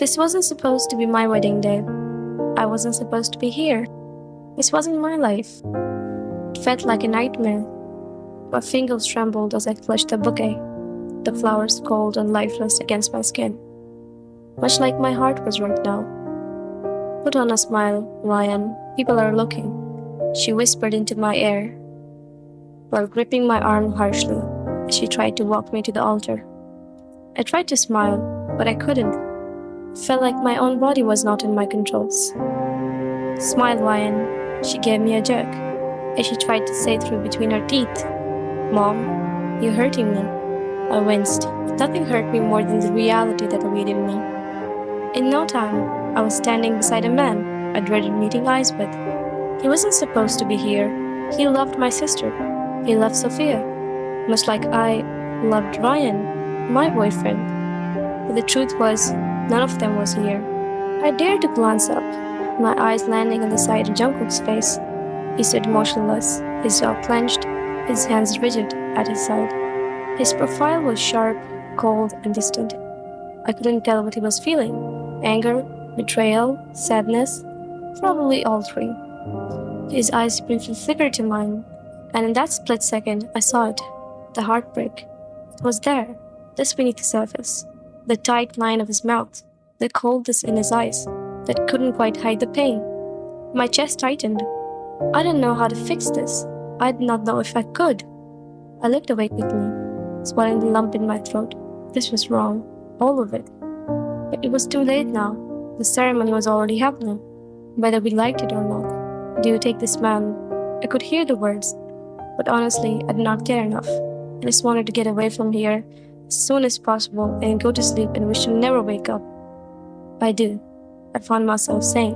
This wasn't supposed to be my wedding day. I wasn't supposed to be here. This wasn't my life. It felt like a nightmare. My fingers trembled as I clutched the bouquet, the flowers cold and lifeless against my skin. Much like my heart was right now. Put on a smile, Ryan. People are looking, she whispered into my ear, while gripping my arm harshly as she tried to walk me to the altar. I tried to smile, but I couldn't. It felt like my own body was not in my controls. Smile, Ryan, she gave me a jerk, as she tried to say through between her teeth, Mom, you're hurting me. I winced. Nothing hurt me more than the reality that awaited me. In no time, I was standing beside a man I dreaded meeting eyes with. He wasn't supposed to be here. He loved my sister. He loved Sophia, much like I loved Ryan, my boyfriend. But the truth was, none of them was here. I dared to glance up, my eyes landing on the side of Jungkook's face. He stood motionless, his jaw clenched, his hands rigid at his side. His profile was sharp, cold, and distant. I couldn't tell what he was feeling. Anger, betrayal, sadness, probably all three. His eyes briefly flickered to mine, and in that split second, I saw it. The heartbreak. It was there, just beneath the surface. The tight line of his mouth, the coldness in his eyes that couldn't quite hide the pain. My chest tightened. I didn't know how to fix this. I did not know if I could. I looked away quickly, swallowing the lump in my throat. This was wrong, all of it. But it was too late now. The ceremony was already happening, whether we liked it or not. Do you take this man? I could hear the words, but honestly, I did not care enough. I just wanted to get away from here as soon as possible and go to sleep and wish to never wake up. I do, I found myself saying.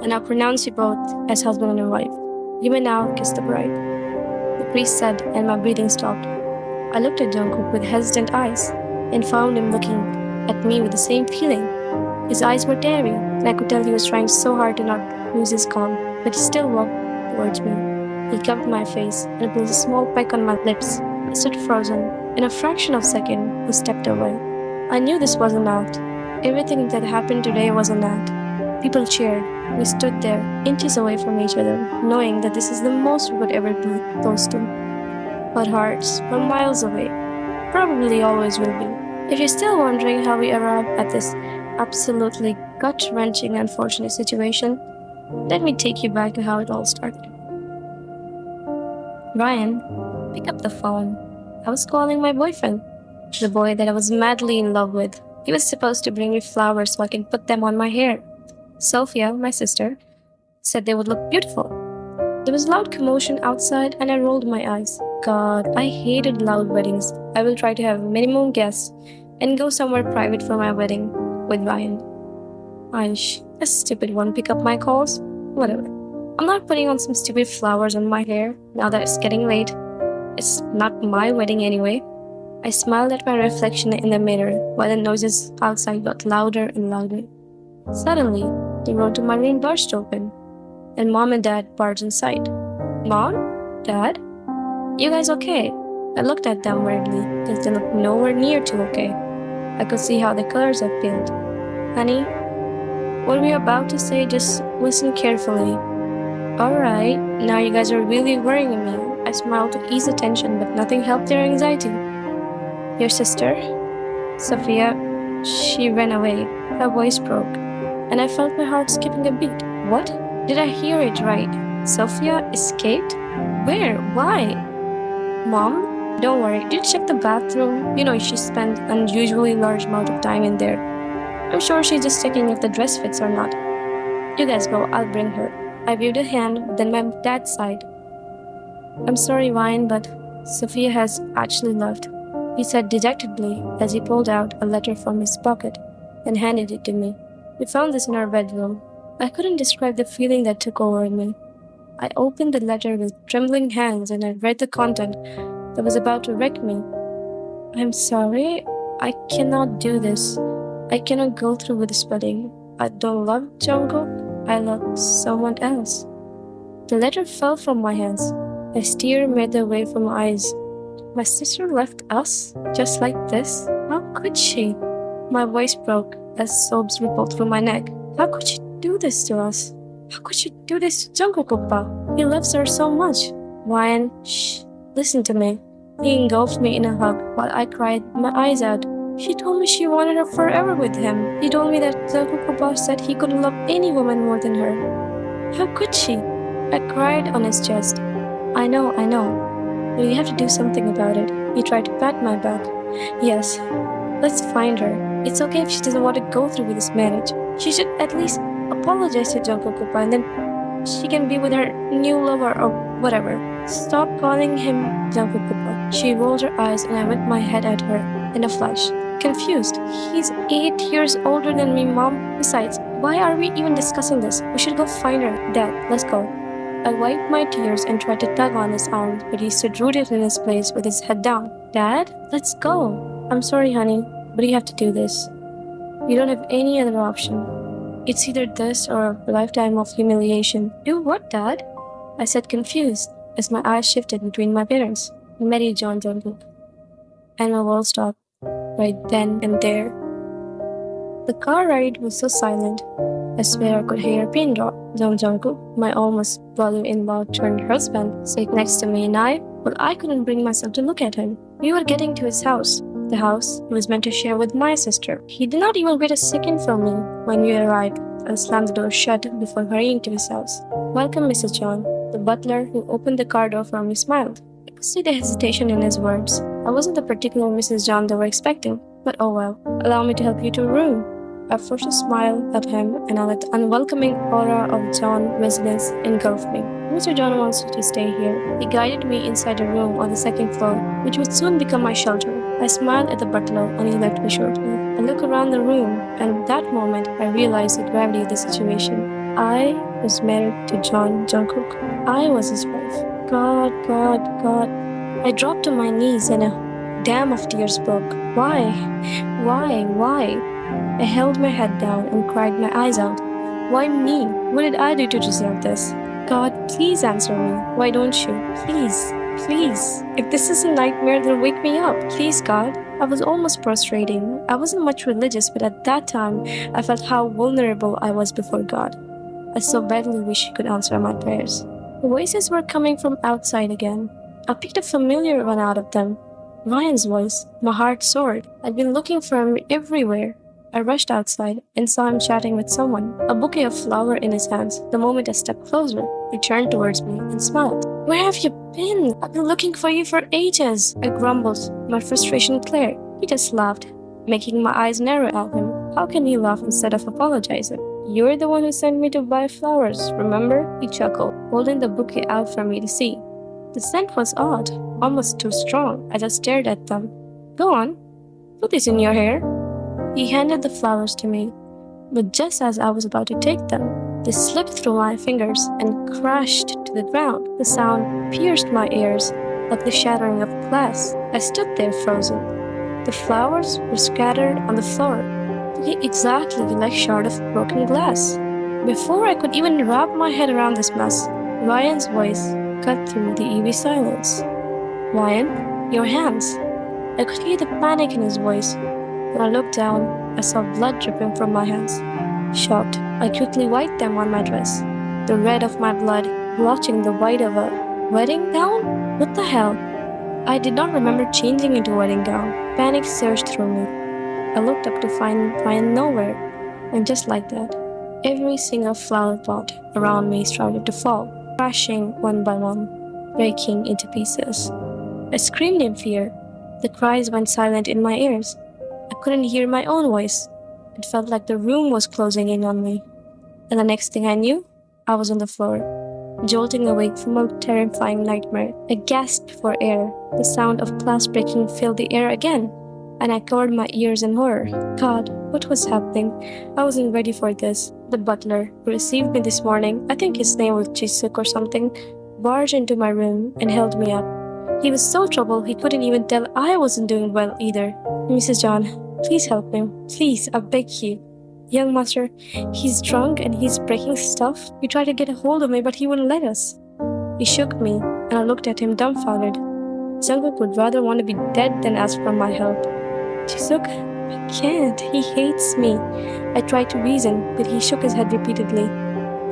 And I pronounce you both as husband and wife. You may now kiss the bride. The priest said, and my breathing stopped. I looked at Jungkook with hesitant eyes and found him looking at me with the same feeling. His eyes were daring, and I could tell he was trying so hard to not lose his calm, but he still walked towards me. He cupped my face and placed a small peck on my lips. I stood frozen. In a fraction of a second, he stepped away. I knew this was an act. Everything that happened today was an act. People cheered. We stood there, inches away from each other, knowing that this is the most we would ever be close to. But hearts were miles away. Probably always will be. If you're still wondering how we arrived at this absolutely gut-wrenching unfortunate situation, let me take you back to how it all started. Ryan, pick up the phone. I was calling my boyfriend, the boy that I was madly in love with. He was supposed to bring me flowers so I can put them on my hair. Sophia, my sister, said they would look beautiful. There was loud commotion outside and I rolled my eyes. God, I hated loud weddings. I will try to have minimum guests and go somewhere private for my wedding with Ryan. Aish, a stupid one, pick up my calls? Whatever. I'm not putting on some stupid flowers on my hair now that it's getting late. It's not my wedding anyway. I smiled at my reflection in the mirror while the noises outside got louder and louder. Suddenly, the road to my room burst open, and Mom and Dad barged inside. Mom? Dad? You guys okay? I looked at them weirdly, because they looked nowhere near too okay. I could see how the colors had peeled. Honey, what we're about to say, just listen carefully. Alright, now you guys are really worrying me. I smiled to ease the tension, but nothing helped their anxiety. Your sister? Sophia, she ran away. Her voice broke, and I felt my heart skipping a beat. What? Did I hear it right? Sophia escaped? Where? Why? Mom? Don't worry, did you check the bathroom? You know, she spent an unusually large amount of time in there. I'm sure she's just checking if the dress fits or not. You guys go, I'll bring her. I waved a hand, then my dad sighed. I'm sorry, Ryan, but Sophia has actually left, he said dejectedly as he pulled out a letter from his pocket and handed it to me. We found this in our bedroom. I couldn't describe the feeling that took over me. I opened the letter with trembling hands and I read the content that was about to wreck me. I'm sorry, I cannot do this. I cannot go through with this wedding. I don't love Jungkook. I love someone else. The letter fell from my hands. A tear made their way from my eyes. My sister left us just like this? How could she? My voice broke as sobs rippled through my neck. How could she do this to us? How could she do this to Jungkook oppa? He loves her so much. Ryan, shh, listen to me. He engulfed me in a hug while I cried my eyes out. She told me she wanted her forever with him. He told me that Jungkook oppa said he couldn't love any woman more than her. How could she? I cried on his chest. I know, but you have to do something about it. He tried to pat my back. Yes, let's find her. It's okay if she doesn't want to go through with this marriage. She should at least apologize to Jungkook oppa and then she can be with her new lover or whatever. Stop calling him Jungkook oppa. She rolled her eyes and I whipped my head at her in a flash. Confused. He's 8 years older than me, Mom. Besides, why are we even discussing this? We should go find her. Dad, let's go. I wiped my tears and tried to tug on his arm, but he stood rooted in his place with his head down. Dad, let's go. I'm sorry, honey, but you have to do this. You don't have any other option. It's either this or a lifetime of humiliation. Do what, Dad? I said, confused, as my eyes shifted between my parents. Mary John Jungkook. And my world stopped, right then and there. The car ride was so silent. I swear I could hear a pin drop. Jungkook, my almost brother-in-law turned husband, sat next to me and I couldn't bring myself to look at him. We were getting to his house. The house he was meant to share with my sister. He did not even wait a second for me when we arrived and slammed the door shut before hurrying to his house. Welcome, Mrs. John. The butler who opened the car door for me smiled. I could see the hesitation in his words. I wasn't the particular Mrs. John they were expecting, but oh well. Allow me to help you to a room. I forced a smile at him and I let the unwelcoming aura of John residence engulf me. Mr. John wants you to stay here. He guided me inside a room on the second floor, which would soon become my shelter. I smiled at the butler and he left me shortly. I looked around the room and at that moment I realized the gravity of the situation. I was married to John Jungkook. I was his wife. God. I dropped to my knees and a dam of tears broke. Why? I held my head down and cried my eyes out. Why me? What did I do to deserve this? God, please answer me. Why don't you? Please. If this is a nightmare, then wake me up. Please, God. I was almost prostrating. I wasn't much religious, but at that time, I felt how vulnerable I was before God. I so badly wish He could answer my prayers. The voices were coming from outside again. I picked a familiar one out of them. Ryan's voice. My heart soared. I'd been looking for him everywhere. I rushed outside and saw him chatting with someone, a bouquet of flowers in his hands. The moment I stepped closer, he turned towards me and smiled. Where have you been? I've been looking for you for ages. I grumbled, my frustration clear. He just laughed, making my eyes narrow at him. How can he laugh instead of apologizing? You're the one who sent me to buy flowers, remember? He chuckled, holding the bouquet out for me to see. The scent was odd, almost too strong. I just stared at them. Go on, put this in your hair. He handed the flowers to me, but just as I was about to take them, they slipped through my fingers and crashed to the ground. The sound pierced my ears like the shattering of glass. I stood there frozen. The flowers were scattered on the floor, looking exactly like shards of broken glass. Before I could even wrap my head around this mess, Ryan's voice cut through the eerie silence. Ryan, your hands. I could hear the panic in his voice. When I looked down, I saw blood dripping from my hands. Shocked, I quickly wiped them on my dress. The red of my blood blotching the white of a wedding gown? What the hell? I did not remember changing into a wedding gown. Panic surged through me. I looked up to find Ryan nowhere, and just like that, every single flower pot around me started to fall, crashing one by one, breaking into pieces. I screamed in fear. The cries went silent in my ears. I couldn't hear my own voice. It felt like the room was closing in on me. And the next thing I knew, I was on the floor, jolting awake from a terrifying nightmare. I gasped for air. The sound of glass breaking filled the air again, and I covered my ears in horror. God, what was happening? I wasn't ready for this. The butler, who received me this morning, I think his name was Jungkook or something, barged into my room and held me up. He was so troubled he couldn't even tell I wasn't doing well either. Mrs. John, please help him. Please, I beg you. Young master, he's drunk and he's breaking stuff. We tried to get a hold of me, but he wouldn't let us. He shook me, and I looked at him dumbfounded. Jungkook would rather want to be dead than ask for my help. Jungkook, I can't. He hates me. I tried to reason, but he shook his head repeatedly.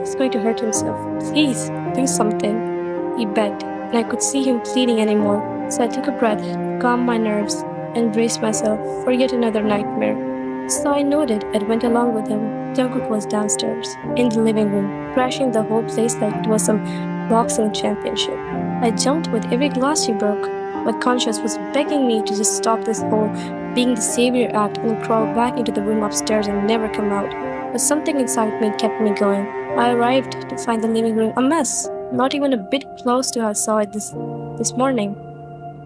He's going to hurt himself. Please, do something. He begged, and I could see him pleading anymore. So I took a breath, calmed my nerves, and braced myself for yet another nightmare. So I nodded and went along with him. Jungkook was downstairs, in the living room, crashing the whole place like it was some boxing championship. I jumped with every glass he broke. My conscience was begging me to just stop this whole being the savior act and crawl back into the room upstairs and never come out. But something inside me kept me going. I arrived to find the living room a mess, not even a bit close to how I saw it this morning.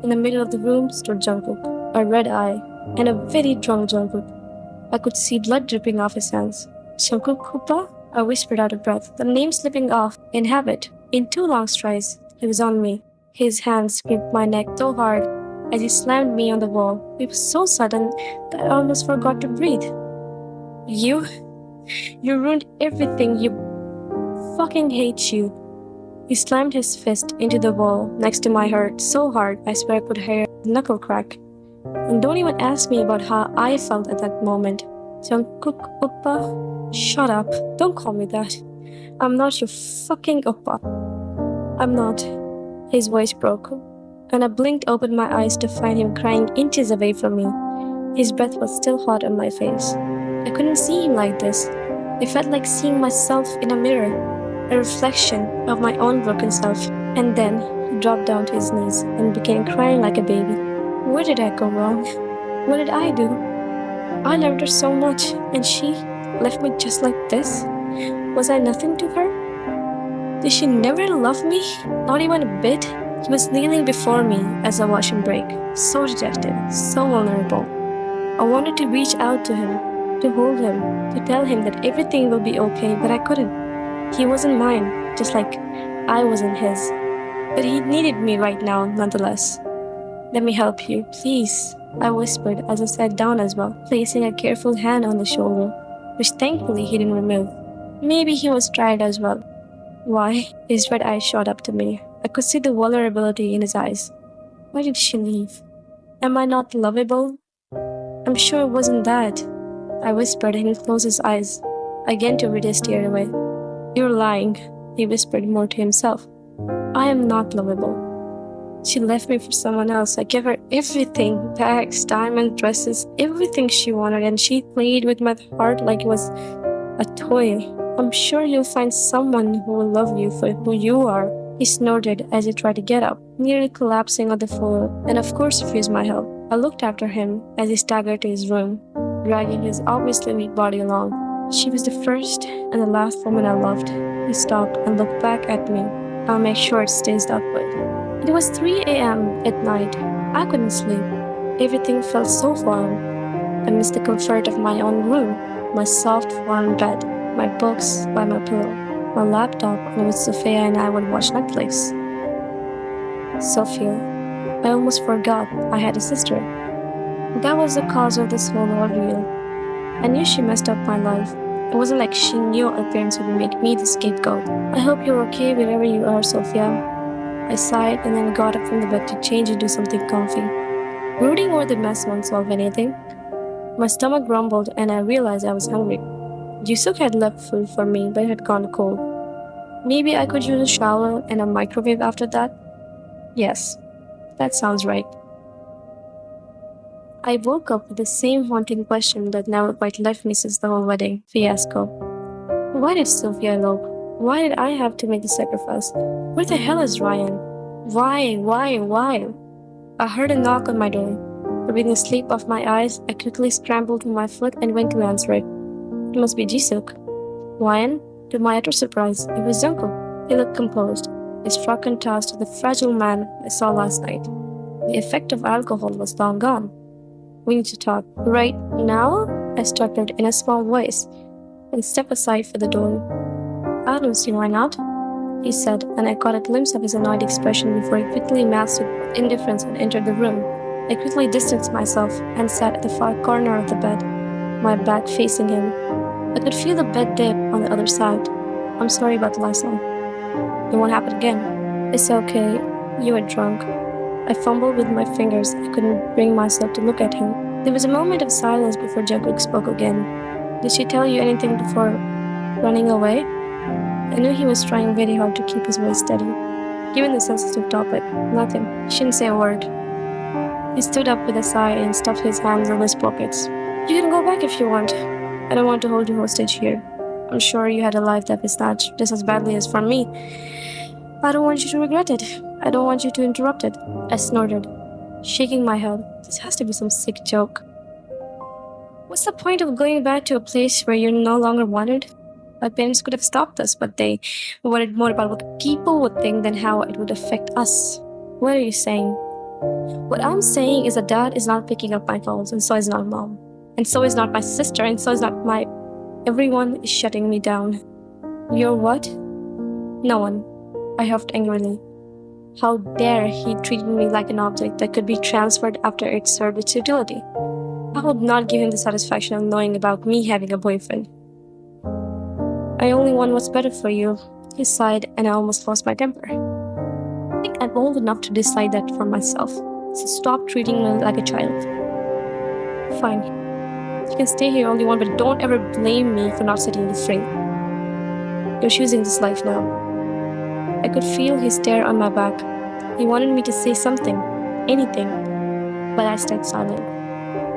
In the middle of the room stood Jungkook, a red eye, and a very drunk Jungkook. I could see blood dripping off his hands. Jungkook Oppa? I whispered out of breath, the name slipping off in habit. In 2 long strides, he was on me. His hands gripped my neck so hard as he slammed me on the wall. It was so sudden that I almost forgot to breathe. You ruined everything. You fucking hate you. He slammed his fist into the wall next to my heart so hard I swear I could hear a knuckle crack. And don't even ask me about how I felt at that moment. Jungkook Oppa? Shut up. Don't call me that. I'm not your fucking Oppa. I'm not. His voice broke, and I blinked open my eyes to find him crying inches away from me. His breath was still hot on my face. I couldn't see him like this. It felt like seeing myself in a mirror, a reflection of my own broken self. And then he dropped down to his knees and began crying like a baby. Where did I go wrong? What did I do? I loved her so much, and she left me just like this? Was I nothing to her? Did she never love me? Not even a bit? He was kneeling before me as I watched him break, so dejected, so vulnerable. I wanted to reach out to him, to hold him, to tell him that everything will be okay, but I couldn't. He wasn't mine, just like I wasn't his. But he needed me right now, nonetheless. Let me help you, please, I whispered as I sat down as well, placing a careful hand on his shoulder, which thankfully he didn't remove. Maybe he was tired as well. Why? His red eyes shot up to me. I could see the vulnerability in his eyes. Why did she leave? Am I not lovable? I'm sure it wasn't that. I whispered and he closed his eyes, again to read his tear away. You're lying, he whispered more to himself. I am not lovable. She left me for someone else. I gave her everything, bags, diamonds, dresses, everything she wanted, and she played with my heart like it was a toy. I'm sure you'll find someone who will love you for who you are. He snorted as he tried to get up, nearly collapsing on the floor, and of course refused my help. I looked after him as he staggered to his room, dragging his obviously weak body along. She was the first and the last woman I loved. He stopped and looked back at me. I'll make sure it stays that way. It was 3 a.m. at night. I couldn't sleep. Everything felt so foreign. I missed the comfort of my own room, my soft, warm bed, my books by my pillow, my laptop on which Sophia and I would watch Netflix. Sophia. I almost forgot I had a sister. That was the cause of this whole ordeal. I knew she messed up my life. It wasn't like she knew our parents would make me the scapegoat. I hope you're okay wherever you are, Sophia. I sighed and then got up from the bed to change into something comfy. Brooding over the mess won't solve anything. My stomach grumbled and I realized I was hungry. Jungkook had left food for me, but it had gone cold. Maybe I could use a shower and a microwave after that? Yes, that sounds right. I woke up with the same haunting question that never quite left me since the whole wedding fiasco. Why did Sophia elope? Why did I have to make the sacrifice? Where the hell is Ryan? Why? I heard a knock on my door. Rubbing the sleep off my eyes, I quickly scrambled to my foot and went to answer it. It must be Jungkook. Ryan? To my utter surprise, it was Jungkook. He looked composed, his frock contrast to the fragile man I saw last night. The effect of alcohol was long gone. We need to talk. Right now? I stuttered in a small voice and stepped aside for the door. I don't see why not, he said, and I caught a glimpse of his annoyed expression before he quickly masked it with indifference and entered the room. I quickly distanced myself and sat at the far corner of the bed, my back facing him. I could feel the bed dip on the other side. I'm sorry about last night. It won't happen again. It's okay. You were drunk. I fumbled with my fingers. I couldn't bring myself to look at him. There was a moment of silence before Jungkook spoke again. Did she tell you anything before running away? I knew he was trying very hard to keep his voice steady. Given the sensitive topic, nothing. She didn't say a word. He stood up with a sigh and stuffed his hands in his pockets. You can go back if you want. I don't want to hold you hostage here. I'm sure you had a life that was snatched just as badly as from me. I don't want you to regret it. I don't want you to interrupt it. I snorted, shaking my head. This has to be some sick joke. What's the point of going back to a place where you're no longer wanted? My parents could have stopped us, but they were worried more about what people would think than how it would affect us. What are you saying? What I'm saying is that Dad is not picking up my calls, and so is not Mom. And so is not my sister, and so is not my... Everyone is shutting me down. You're what? No one. I huffed angrily. How dare he treat me like an object that could be transferred after it served its utility? I would not give him the satisfaction of knowing about me having a boyfriend. I only want what's better for you. He sighed, and I almost lost my temper. I think I'm old enough to decide that for myself, so stop treating me like a child. Fine. You can stay here all you want, but don't ever blame me for not setting you free. You're choosing this life now. I could feel his stare on my back. He wanted me to say something, anything, but I stayed silent.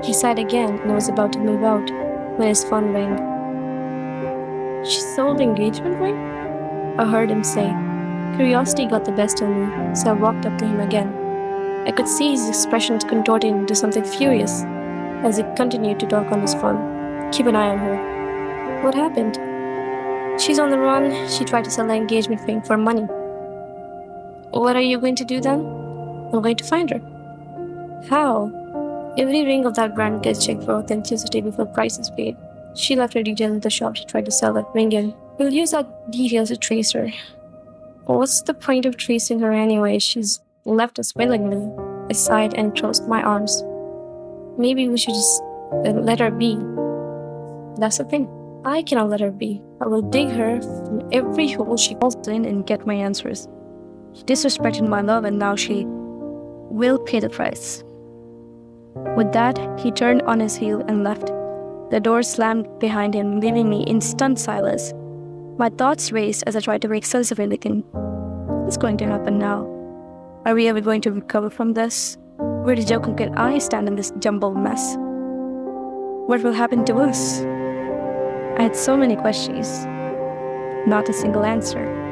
He sighed again and was about to move out when his phone rang. She sold the engagement ring? I heard him say. Curiosity got the best of me, so I walked up to him again. I could see his expressions contorting into something furious as he continued to talk on his phone. Keep an eye on her. What happened? She's on the run. She tried to sell the engagement ring for money. What are you going to do then? I'm going to find her. How? Every ring of that brand gets checked for authenticity before price is paid. She left her details at the shop she tried to sell that ring in. We'll use our details to trace her. What's the point of tracing her anyway? She's left us willingly. I sighed and crossed my arms. Maybe we should just let her be. That's the thing. I cannot let her be. I will dig her from every hole she falls in and get my answers. She disrespected my love, and now she will pay the price. With that, he turned on his heel and left. The door slammed behind him, leaving me in stunned silence. My thoughts raced as I tried to make sense of everything. What's going to happen now? Are we ever going to recover from this? Where do Jungkook and I stand in this jumbled mess? What will happen to us? I had so many questions, not a single answer.